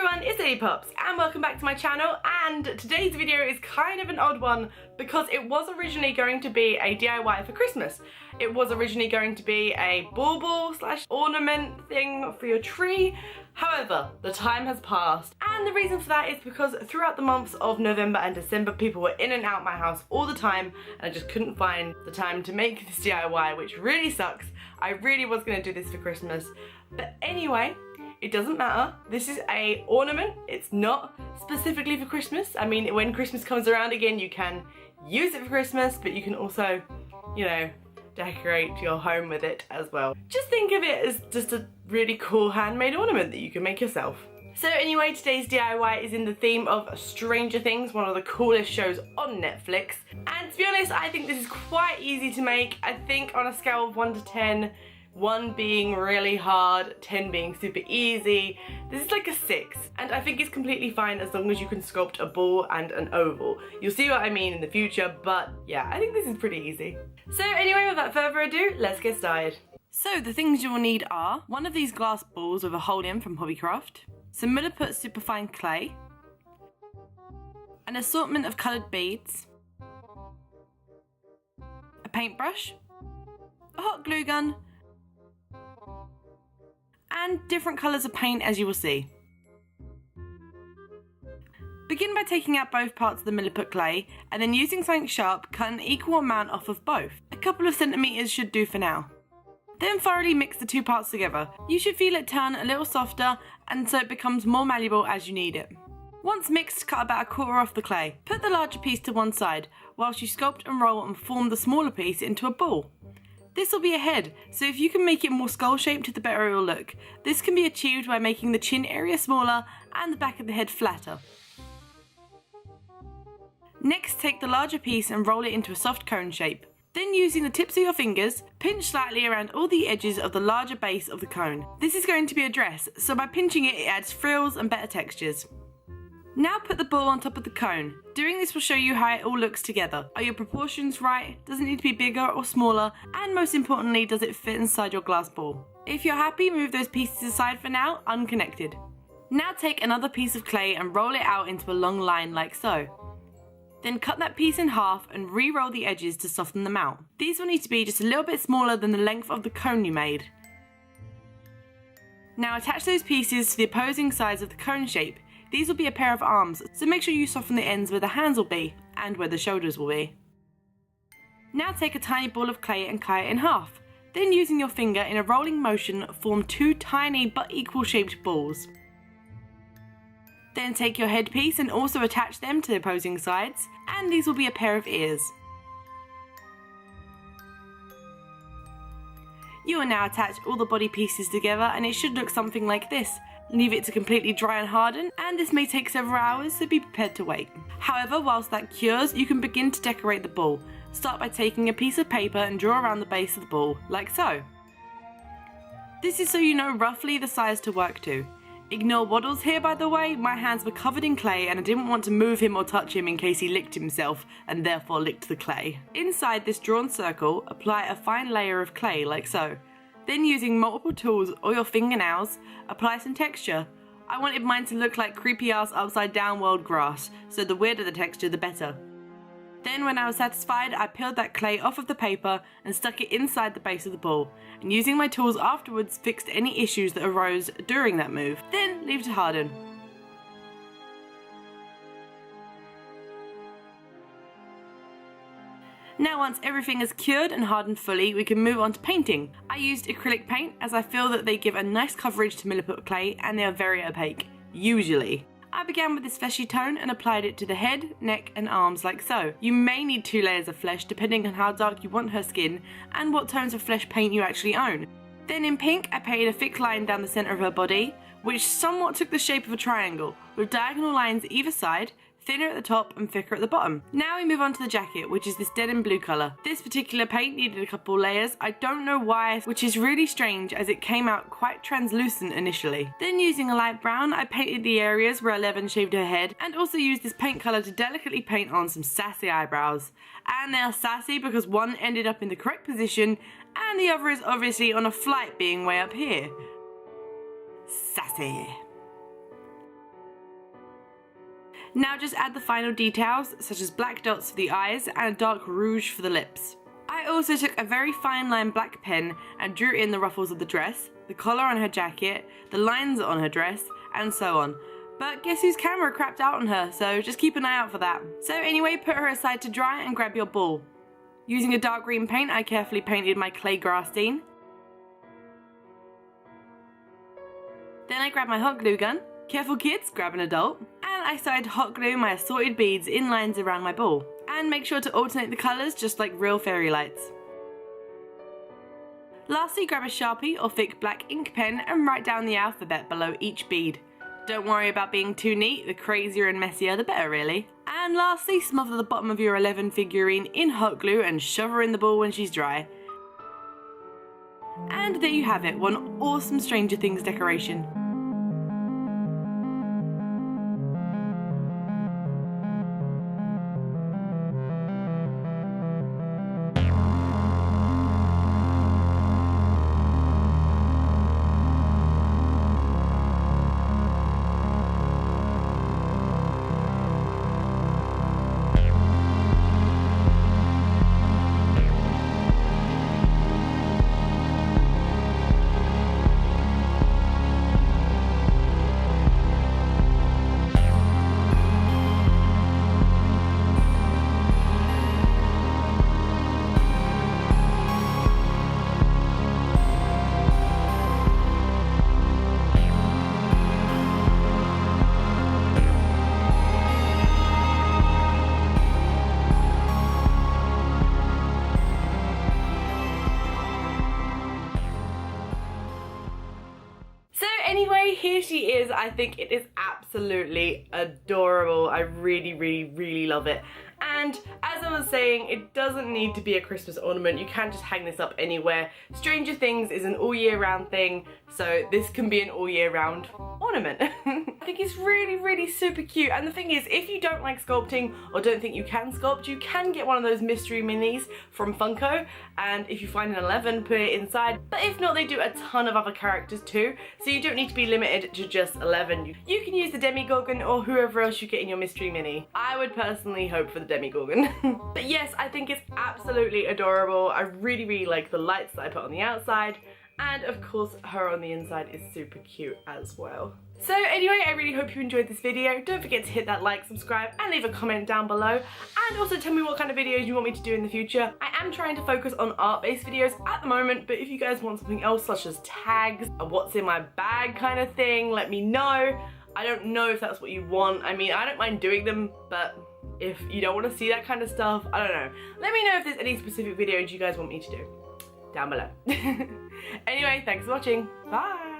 everyone, it's Lily Pops and welcome back to my channel, and today's video is kind of an odd one because it was originally going to be a DIY for Christmas. It was originally going to be a bauble slash ornament thing for your tree. However, the time has passed, and the reason for that is because throughout the months of November and December people were in and out my house all the time and I just couldn't find the time to make this DIY, which really sucks. I really was going to do this for Christmas, but anyway, it doesn't matter. This is a ornament. It's not specifically for Christmas. I mean, when Christmas comes around again, you can use it for Christmas, but you can also, you know, decorate your home with it as well. Just think of it as just a really cool handmade ornament that you can make yourself. So anyway, today's DIY is in the theme of Stranger Things, one of the coolest shows on Netflix. And to be honest, I think this is quite easy to make. I think on a scale of 1 to 10, 1 being really hard, 10 being super easy, this is like a 6. And I think it's completely fine as long as you can sculpt a ball and an oval. You'll see what I mean in the future, but yeah, I think this is pretty easy. So anyway, without further ado, let's get started. So the things you will need are one of these glass balls with a hole in from Hobbycraft, some Milliput superfine clay, an assortment of coloured beads, a paintbrush, a hot glue gun, and different colours of paint, as you will see. Begin by taking out both parts of the Milliput clay and then using something sharp cut an equal amount off of both. A couple of centimetres should do for now. Then thoroughly mix the two parts together. You should feel it turn a little softer and so it becomes more malleable as you need it. Once mixed, cut about a quarter off the clay. Put the larger piece to one side whilst you sculpt and roll and form the smaller piece into a ball. This will be a head, so if you can make it more skull shaped, the better it will look. This can be achieved by making the chin area smaller and the back of the head flatter. Next, take the larger piece and roll it into a soft cone shape. Then using the tips of your fingers, pinch slightly around all the edges of the larger base of the cone. This is going to be a dress, so by pinching it, it adds frills and better textures. Now put the ball on top of the cone. Doing this will show you how it all looks together. Are your proportions right? Does it need to be bigger or smaller? And most importantly, does it fit inside your glass ball? If you're happy, move those pieces aside for now, unconnected. Now take another piece of clay and roll it out into a long line like so. Then cut that piece in half and re-roll the edges to soften them out. These will need to be just a little bit smaller than the length of the cone you made. Now attach those pieces to the opposing sides of the cone shape. These will be a pair of arms, so make sure you soften the ends where the hands will be, and where the shoulders will be. Now take a tiny ball of clay and cut it in half. Then using your finger in a rolling motion, form two tiny but equal shaped balls. Then take your headpiece and also attach them to the opposing sides, and these will be a pair of ears. You will now attach all the body pieces together and it should look something like this. Leave it to completely dry and harden, and this may take several hours, so be prepared to wait. However, whilst that cures, you can begin to decorate the ball. Start by taking a piece of paper and draw around the base of the ball, like so. This is so you know roughly the size to work to. Ignore waddles here, by the way. My hands were covered in clay and I didn't want to move him or touch him in case he licked himself and therefore licked the clay. Inside this drawn circle, apply a fine layer of clay, like so. Then using multiple tools or your fingernails, apply some texture. I wanted mine to look like creepy ass upside down world grass, so the weirder the texture the better. Then when I was satisfied, I peeled that clay off of the paper and stuck it inside the base of the ball, and using my tools afterwards fixed any issues that arose during that move. Then leave it to harden. Now once everything is cured and hardened fully, we can move on to painting. I used acrylic paint as I feel that they give a nice coverage to Milliput clay and they are very opaque, usually. I began with this fleshy tone and applied it to the head, neck and arms like so. You may need 2 layers of flesh depending on how dark you want her skin and what tones of flesh paint you actually own. Then in pink, I painted a thick line down the centre of her body, which somewhat took the shape of a triangle, with diagonal lines either side, thinner at the top and thicker at the bottom. Now we move on to the jacket, which is this denim blue colour. This particular paint needed a couple layers. I don't know why, which is really strange as it came out quite translucent initially. Then using a light brown, I painted the areas where Eleven shaved her head, and also used this paint colour to delicately paint on some sassy eyebrows. And they are sassy because one ended up in the correct position and the other is obviously on a flight being way up here. Sassy. Now just add the final details, such as black dots for the eyes and a dark rouge for the lips. I also took a very fine line black pen and drew in the ruffles of the dress, the collar on her jacket, the lines on her dress, and so on. But guess whose camera crapped out on her, so just keep an eye out for that. So anyway, put her aside to dry and grab your ball. Using a dark green paint, I carefully painted my clay grass scene. Then I grabbed my hot glue gun. Careful kids, grab an adult. And I started to hot glue my assorted beads in lines around my ball. And make sure to alternate the colours just like real fairy lights. Lastly, grab a Sharpie or thick black ink pen and write down the alphabet below each bead. Don't worry about being too neat, the crazier and messier the better really. And lastly, smother the bottom of your 11 figurine in hot glue and shove her in the ball when she's dry. And there you have it, one awesome Stranger Things decoration. Anyway, here she is. I think it is absolutely adorable. I really love it. And as I was saying, it doesn't need to be a Christmas ornament. You can just hang this up anywhere. Stranger Things is an all year round thing, so this can be an all year round ornament. I think it's really super cute. And the thing is, if you don't like sculpting or don't think you can sculpt, you can get one of those mystery minis from Funko, and if you find an 11, put it inside. But if not, they do a ton of other characters too, so you don't need to be limited to just 11. You can use the Demigorgon or whoever else you get in your mystery mini. I would personally hope for the Demigorgon. But yes, I think it's absolutely adorable. I really like the lights that I put on the outside, and of course her on the inside is super cute as well. So anyway, I really hope you enjoyed this video. Don't forget to hit that like, subscribe, and leave a comment down below. And also tell me what kind of videos you want me to do in the future. I am trying to focus on art-based videos at the moment, but if you guys want something else such as tags, a what's in my bag kind of thing, let me know. I don't know if that's what you want. I mean, I don't mind doing them, but if you don't want to see that kind of stuff, I don't know. Let me know if there's any specific videos you guys want me to do down below. Anyway, thanks for watching. Bye!